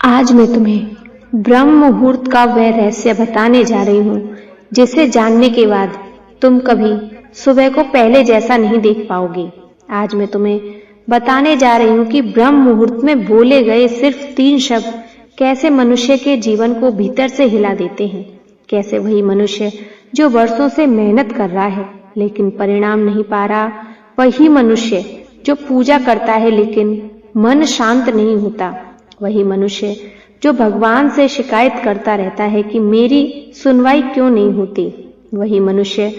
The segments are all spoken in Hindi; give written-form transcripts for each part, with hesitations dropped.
आज मैं तुम्हें ब्रह्म मुहूर्त का वह रहस्य बताने जा रही हूँ जिसे जानने के बाद तुम कभी सुबह को पहले जैसा नहीं देख पाओगे। आज मैं तुम्हें बताने जा रही हूँ कि ब्रह्म मुहूर्त में बोले गए सिर्फ 3 शब्द कैसे मनुष्य के जीवन को भीतर से हिला देते हैं। कैसे वही मनुष्य जो वर्षों से मेहनत कर रहा है लेकिन परिणाम नहीं पा रहा, वही मनुष्य जो पूजा करता है लेकिन मन शांत नहीं होता, वही मनुष्य जो भगवान से शिकायत करता रहता है कि मेरी सुनवाई क्यों नहीं होती, वही मनुष्य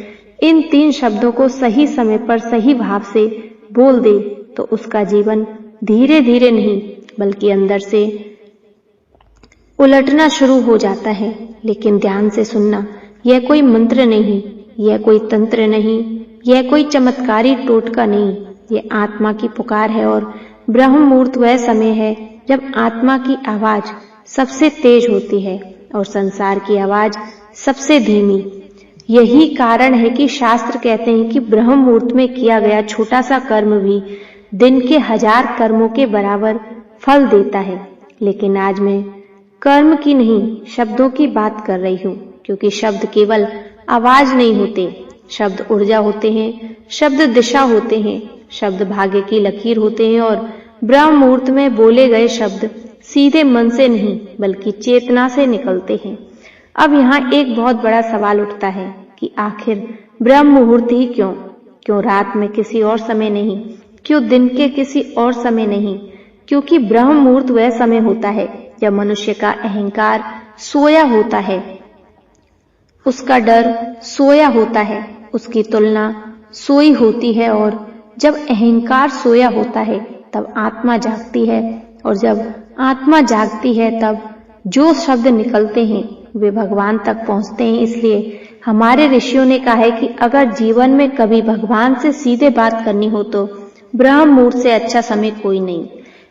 इन 3 शब्दों को सही समय पर सही भाव से बोल दे तो उसका जीवन धीरे धीरे नहीं बल्कि अंदर से उलटना शुरू हो जाता है। लेकिन ध्यान से सुनना, यह कोई मंत्र नहीं, यह कोई तंत्र नहीं, यह कोई चमत्कारी टोटका नहीं, यह आत्मा की पुकार है। और ब्रह्म मुहूर्त वह समय है जब आत्मा की आवाज सबसे तेज होती है और संसार की आवाज सबसे धीमी। यही कारण है कि शास्त्र कहते हैं कि ब्रह्म मुहूर्त में किया गया छोटा सा कर्म भी दिन के 1000 कर्मों के बराबर फल देता है। लेकिन आज मैं कर्म की नहीं, शब्दों की बात कर रही हूँ, क्योंकि शब्द केवल आवाज नहीं होते, शब्द ऊर्जा होते हैं, शब्द दिशा होते हैं, शब्द भाग्य की लकीर होते हैं। और ब्रह्म मुहूर्त में बोले गए शब्द सीधे मन से नहीं बल्कि चेतना से निकलते हैं। अब यहाँ एक बहुत बड़ा सवाल उठता है कि आखिर ब्रह्म मुहूर्त ही क्यों? क्यों रात में किसी और समय नहीं? क्यों दिन के किसी और समय नहीं? क्योंकि ब्रह्म मुहूर्त वह समय होता है जब मनुष्य का अहंकार सोया होता है, उसका डर सोया होता है, उसकी तुलना सोई होती है। और जब अहंकार सोया होता है तब आत्मा जागती है, और जब आत्मा जागती है तब जो शब्द निकलते हैं वे भगवान तक पहुंचते हैं। इसलिए हमारे ऋषियों ने कहा है कि अगर जीवन में कभी भगवान से सीधे बात करनी हो तो ब्रह्म मुहूर्त से अच्छा समय कोई नहीं।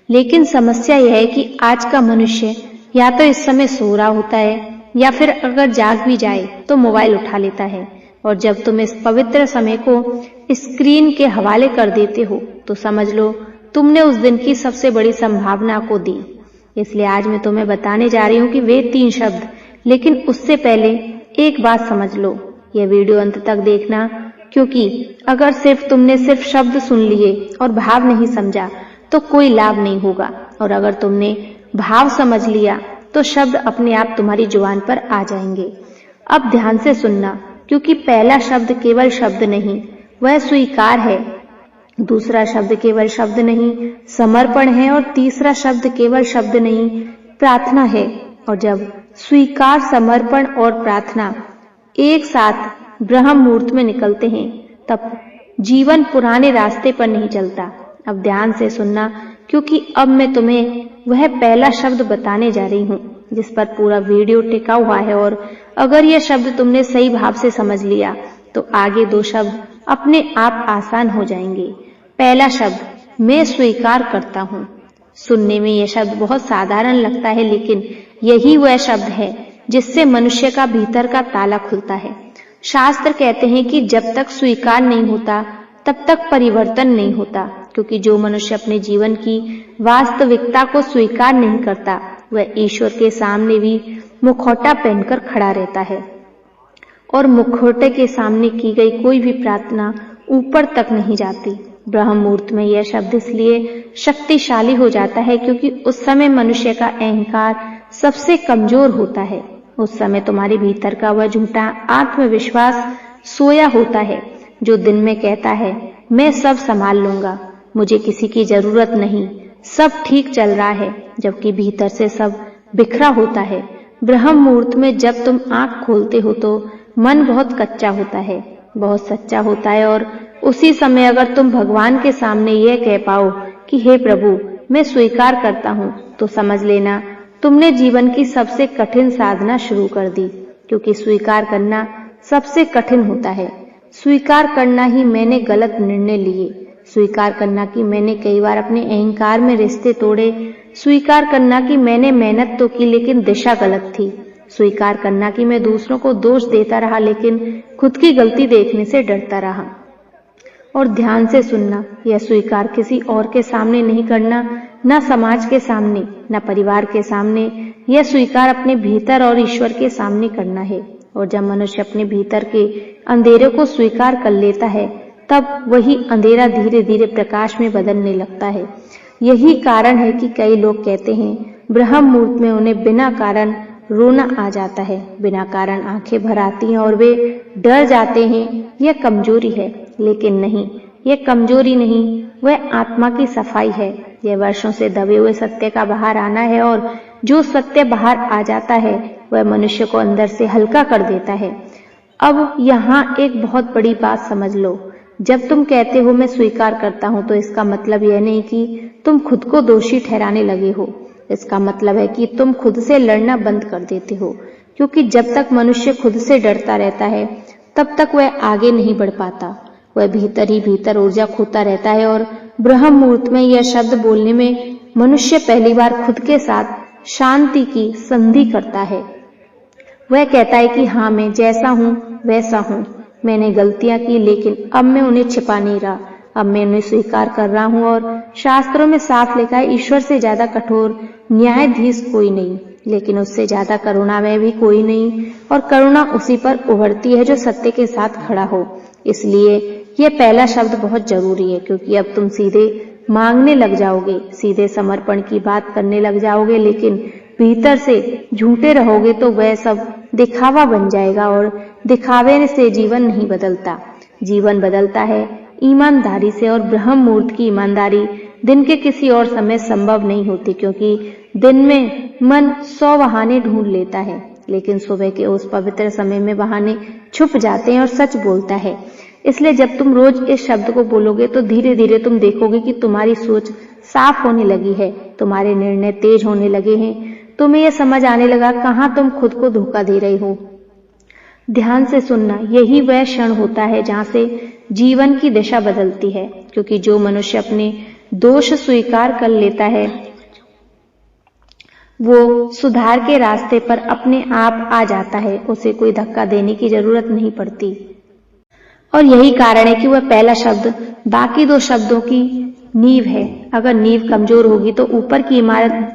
लेकिन समस्या यह है कि आज का मनुष्य या तो इस समय सो रहा होता है या फिर अगर जाग भी जाए तो मोबाइल उठा लेता है। और जब तुम इस पवित्र समय को स्क्रीन के हवाले कर देते हो तो समझ लो तुमने उस दिन की सबसे बड़ी संभावना को दी। इसलिए आज मैं तुम्हें बताने जा रही हूँ कि वे 3 शब्द, लेकिन उससे पहले एक बात समझ लो, यह वीडियो अंत तक देखना, क्योंकि अगर तुमने सिर्फ शब्द सुन लिए और भाव नहीं समझा तो कोई लाभ नहीं होगा, और अगर तुमने भाव समझ लिया तो शब्द अपने आप तुम्हारी जुबान पर आ जाएंगे। अब ध्यान से सुनना, क्योंकि पहला शब्द केवल शब्द नहीं, वह स्वीकार है। दूसरा शब्द केवल शब्द नहीं, समर्पण है। और तीसरा शब्द केवल शब्द नहीं, प्रार्थना है। और जब स्वीकार, समर्पण और प्रार्थना एक साथ ब्रह्म मुहूर्त में निकलते हैं तब जीवन पुराने रास्ते पर नहीं चलता। अब ध्यान से सुनना, क्योंकि अब मैं तुम्हें वह पहला शब्द बताने जा रही हूँ जिस पर पूरा वीडियो टिका हुआ है। और अगर यह शब्द तुमने सही भाव से समझ लिया तो आगे 2 शब्द अपने आप आसान हो जाएंगे। पहला शब्द, मैं स्वीकार करता हूँ। सुनने में यह शब्द बहुत साधारण लगता है, लेकिन यही वह शब्द है जिससे मनुष्य का भीतर का ताला खुलता है। शास्त्र कहते हैं कि जब तक स्वीकार नहीं होता तब तक परिवर्तन नहीं होता, क्योंकि जो मनुष्य अपने जीवन की वास्तविकता को स्वीकार नहीं करता वह ईश्वर के सामने भी मुखौटा पहनकर खड़ा रहता है, और मुखौटे के सामने की गई कोई भी प्रार्थना ऊपर तक नहीं जाती। ब्रह्म मुहूर्त में यह शब्द इसलिए शक्तिशाली हो जाता है क्योंकि उस समय मनुष्य का अहंकार सबसे कमजोर होता है। उस समय तुम्हारे भीतर का वह झूठा आत्मविश्वास सोया होता है जो दिन में कहता है मैं सब संभाल लूंगा, मुझे किसी की जरूरत नहीं, सब ठीक चल रहा है, जबकि भीतर से सब बिखरा होता है। ब्रह्म मुहूर्त में जब तुम आंख खोलते हो तो मन बहुत कच्चा होता है, बहुत सच्चा होता है। और उसी समय अगर तुम भगवान के सामने यह कह पाओ कि हे प्रभु, मैं स्वीकार करता हूँ, तो समझ लेना तुमने जीवन की सबसे कठिन साधना शुरू कर दी, क्योंकि स्वीकार करना सबसे कठिन होता है। स्वीकार करना ही मैंने गलत निर्णय लिए, स्वीकार करना कि मैंने कई बार अपने अहंकार में रिश्ते तोड़े, स्वीकार करना कि मैंने मेहनत तो की लेकिन दिशा गलत थी, स्वीकार करना कि मैं दूसरों को दोष देता रहा लेकिन खुद की गलती देखने से डरता रहा। और ध्यान से सुनना, यह स्वीकार किसी और के सामने नहीं करना, न समाज के सामने, न परिवार के सामने। यह स्वीकार अपने भीतर और ईश्वर के सामने करना है। और जब मनुष्य अपने भीतर के अंधेरे को स्वीकार कर लेता है, तब वही अंधेरा धीरे धीरे प्रकाश में बदलने लगता है। यही कारण है कि कई लोग कहते हैं ब्रह्म मुहूर्त में उन्हें बिना कारण रोना आ जाता है, बिना कारण आंखें भर आती हैं और वे डर जाते हैं। यह कमजोरी है, लेकिन नहीं, यह कमजोरी नहीं, वह आत्मा की सफाई है। यह वर्षों से दबे हुए सत्य का बाहर आना है, और जो सत्य बाहर आ जाता है वह मनुष्य को अंदर से हल्का कर देता है। अब यहाँ एक बहुत बड़ी बात समझ लो। जब तुम कहते हो मैं स्वीकार करता हूं, तो इसका मतलब यह नहीं कि तुम खुद को दोषी ठहराने लगे हो। इसका मतलब है कि तुम खुद से लड़ना बंद कर देते हो, क्योंकि जब तक मनुष्य खुद से डरता रहता है तब तक वह आगे नहीं बढ़ पाता। वह भीतर ही भीतर ऊर्जा खोता रहता है। और ब्रह्म मुहूर्त में यह शब्द बोलने में मनुष्य पहली बार खुद के साथ शांति की संधि करता है। वह कहता है कि हाँ, मैं जैसा हूं वैसा हूं, मैंने गलतियां की, लेकिन अब मैं उन्हें छिपा नहीं रहा, अब मैं उन्हें स्वीकार कर रहा हूं। और शास्त्रों में साफ लिखा है, ईश्वर से ज्यादा कठोर न्यायाधीश कोई नहीं, लेकिन उससे ज्यादा करुणामय भी कोई नहीं। और करुणा उसी पर उभरती है जो सत्य के साथ खड़ा हो। इसलिए यह पहला शब्द बहुत जरूरी है, क्योंकि अब तुम सीधे मांगने लग जाओगे, सीधे समर्पण की बात करने लग जाओगे, लेकिन भीतर से झूठे रहोगे तो वह सब दिखावा बन जाएगा। और दिखावे से जीवन नहीं बदलता, जीवन बदलता है ईमानदारी से। और ब्रह्म मुहूर्त की ईमानदारी दिन के किसी और समय संभव नहीं होती, क्योंकि दिन में मन 100 बहाने ढूंढ लेता है, लेकिन सुबह के उस पवित्र समय में बहाने छुप जाते हैं और सच बोलता है। इसलिए जब तुम रोज इस शब्द को बोलोगे तो धीरे धीरे तुम देखोगे कि तुम्हारी सोच साफ होने लगी है, तुम्हारे निर्णय तेज होने लगे हैं, तुम्हें यह समझ आने लगा कहाँ तुम खुद को धोखा दे रहे हो। ध्यान से सुनना, यही वह क्षण होता है जहां से जीवन की दिशा बदलती है, क्योंकि जो मनुष्य अपने दोष स्वीकार कर लेता है वो सुधार के रास्ते पर अपने आप आ जाता है, उसे कोई धक्का देने की जरूरत नहीं पड़ती। और यही कारण है कि वह पहला शब्द बाकी दो शब्दों की नींव है। अगर नींव कमजोर होगी तो ऊपर की इमारत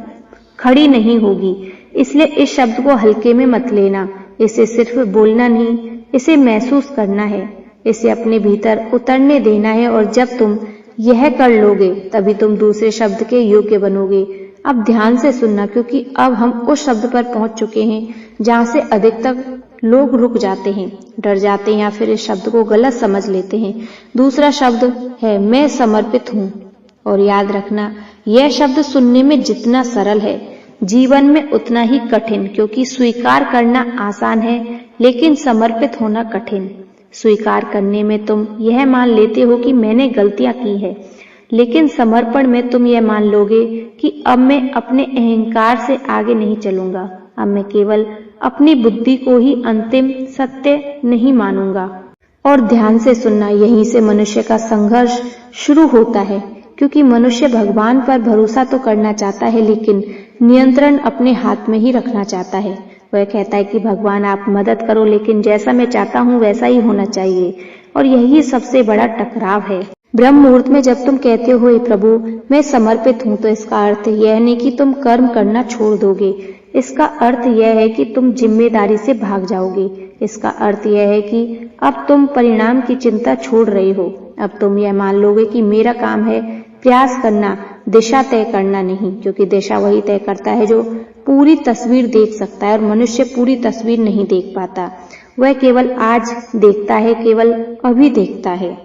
खड़ी नहीं होगी। इसलिए इस शब्द को हल्के में मत लेना। इसे सिर्फ बोलना नहीं, इसे महसूस करना है, इसे अपने भीतर उतरने देना है। और जब तुम यह कर लोगे तभी तुम दूसरे शब्द के योग्य बनोगे। अब ध्यान से सुनना, क्योंकि अब हम उस शब्द पर पहुंच चुके हैं जहां से अधिकतर लोग रुक जाते हैं, डर जाते हैं या फिर इस शब्द को गलत समझ लेते हैं। दूसरा शब्द है मैं समर्पित हूं। और याद रखना, यह शब्द सुनने में जितना सरल है जीवन में उतना ही कठिन, क्योंकि स्वीकार करना आसान है लेकिन समर्पित होना कठिन। स्वीकार करने में तुम यह मान लेते हो कि मैंने गलतियां की है, लेकिन समर्पण में तुम यह मान लोगे कि अब मैं अपने अहंकार से आगे नहीं चलूंगा, अब मैं केवल अपनी बुद्धि को ही अंतिम सत्य नहीं मानूंगा। और ध्यान से सुनना, यहीं से मनुष्य का संघर्ष शुरू होता है, क्योंकि मनुष्य भगवान पर भरोसा तो करना चाहता है लेकिन नियंत्रण अपने हाथ में ही रखना चाहता है। वह कहता है कि भगवान आप मदद करो, लेकिन जैसा मैं चाहता हूँ वैसा ही होना चाहिए। और यही सबसे बड़ा टकराव है। ब्रह्म मुहूर्त में जब तुम कहते हो हे प्रभु मैं समर्पित हूँ, तो इसका अर्थ यह नहीं कि तुम कर्म करना छोड़ दोगे। इसका अर्थ यह है कि तुम जिम्मेदारी से भाग जाओगे। इसका अर्थ यह है कि अब तुम परिणाम की चिंता छोड़ रहे हो। अब तुम यह मान लोगे कि मेरा काम है प्रयास करना, दिशा तय करना नहीं, क्योंकि दिशा वही तय करता है जो पूरी तस्वीर देख सकता है। और मनुष्य पूरी तस्वीर नहीं देख पाता, वह केवल आज देखता है, केवल अभी देखता है।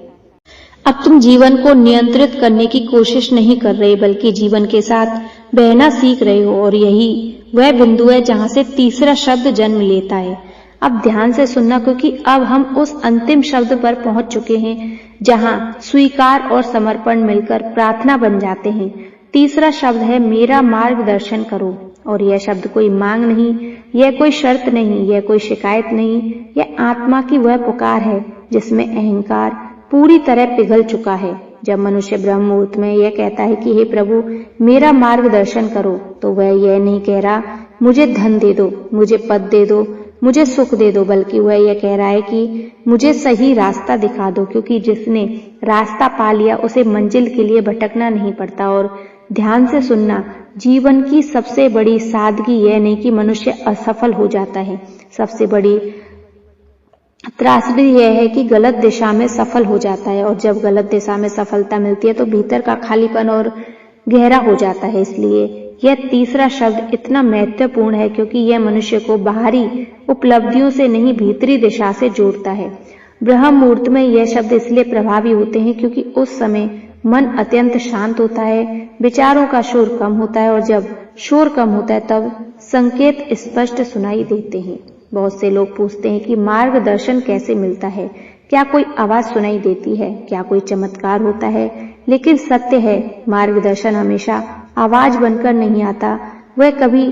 अब तुम जीवन को नियंत्रित करने की कोशिश नहीं कर रहे, बल्कि जीवन के साथ बहना सीख रहे हो। और यही वह बिंदु है जहां से तीसरा शब्द जन्म लेता है। अब ध्यान से सुनना, क्योंकि अब हम उस अंतिम शब्द पर पहुंच चुके हैं जहां स्वीकार और समर्पण मिलकर प्रार्थना बन जाते हैं। तीसरा शब्द है मेरा मार्गदर्शन करो। और यह शब्द कोई मांग नहीं, यह कोई शर्त नहीं, यह कोई शिकायत नहीं, यह आत्मा की वह पुकार है जिसमें अहंकार पूरी तरह पिघल चुका है। जब मनुष्य ब्रह्म मुहूर्त में यह कहता है कि हे प्रभु मेरा मार्गदर्शन करो, तो वह यह नहीं कह रहा मुझे धन दे दो, मुझे पद दे दो, मुझे सुख दे दो, बल्कि वह यह कह रहा है कि मुझे सही रास्ता दिखा दो, क्योंकि जिसने रास्ता पा लिया उसे मंजिल के लिए भटकना नहीं पड़ता। और ध्यान से सुनना। जीवन की सबसे बड़ी सादगी यह नहीं कि मनुष्य असफल हो जाता है, सबसे बड़ी त्रासदी यह है कि गलत दिशा में सफल हो जाता है, और जब गलत दिशा में सफलता मिलती है तो भीतर का खालीपन और गहरा हो जाता है। इसलिए यह तीसरा शब्द इतना महत्वपूर्ण है क्योंकि यह मनुष्य को बाहरी उपलब्धियों से नहीं, भीतरी दिशा से जोड़ता है। ब्रह्म मुहूर्त में यह शब्द इसलिए प्रभावी होते हैं क्योंकि उस समय मन अत्यंत शांत होता है, विचारों का शोर कम होता है, और जब शोर कम होता है तब संकेत स्पष्ट सुनाई देते हैं। बहुत से लोग पूछते हैं कि मार्गदर्शन कैसे मिलता है, क्या कोई आवाज सुनाई देती है, क्या कोई चमत्कार होता है? लेकिन सत्य है, मार्गदर्शन हमेशा आवाज बनकर नहीं आता, वह कभी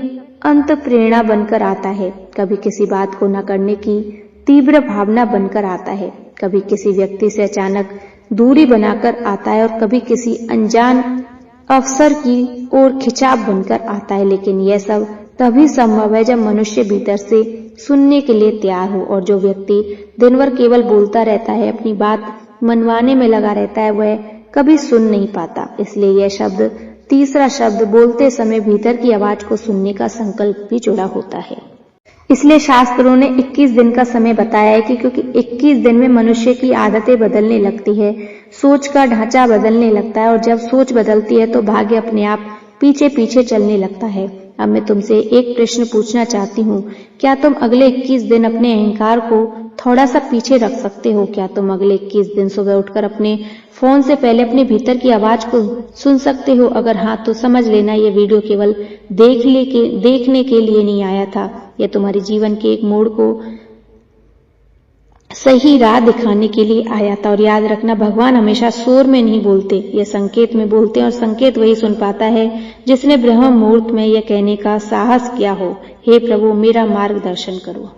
अंत प्रेरणा बनकर आता है, कभी किसी बात को न करने की तीव्र भावना बनकर आता है, कभी किसी व्यक्ति से अचानक दूरी बनाकर आता है, और कभी किसी अनजान अवसर की ओर खिंचाव बनकर आता है। लेकिन यह सब तभी संभव है जब मनुष्य भीतर से सुनने के लिए तैयार हो, और जो व्यक्ति दिन भर केवल बोलता रहता है, अपनी बात मनवाने में लगा रहता है, वह कभी सुन नहीं पाता। इसलिए यह शब्द, तीसरा शब्द, बोलते समय भीतर की आवाज को सुनने का संकल्प भी जुड़ा होता है। इसलिए शास्त्रों ने 21 दिन का समय बताया है कि क्योंकि 21 दिन में मनुष्य की आदतें बदलने लगती है, सोच का ढांचा बदलने लगता है, और जब सोच बदलती है तो भाग्य अपने आप पीछे पीछे चलने लगता है। अब मैं तुमसे एक प्रश्न पूछना चाहती हूँ, क्या तुम अगले 21 दिन अपने अहंकार को थोड़ा सा पीछे रख सकते हो? क्या तुम अगले 21 दिन सुबह उठकर अपने फोन से पहले अपने भीतर की आवाज को सुन सकते हो? अगर हाँ तो समझ लेना ये वीडियो केवल देखने के लिए नहीं आया था, यह तुम्हारे जीवन के एक मोड़ को सही राह दिखाने के लिए आया था। और याद रखना, भगवान हमेशा शोर में नहीं बोलते, यह संकेत में बोलते हैं, और संकेत वही सुन पाता है जिसने ब्रह्म मुहूर्त में यह कहने का साहस किया हो, हे प्रभु मेरा मार्गदर्शन करो।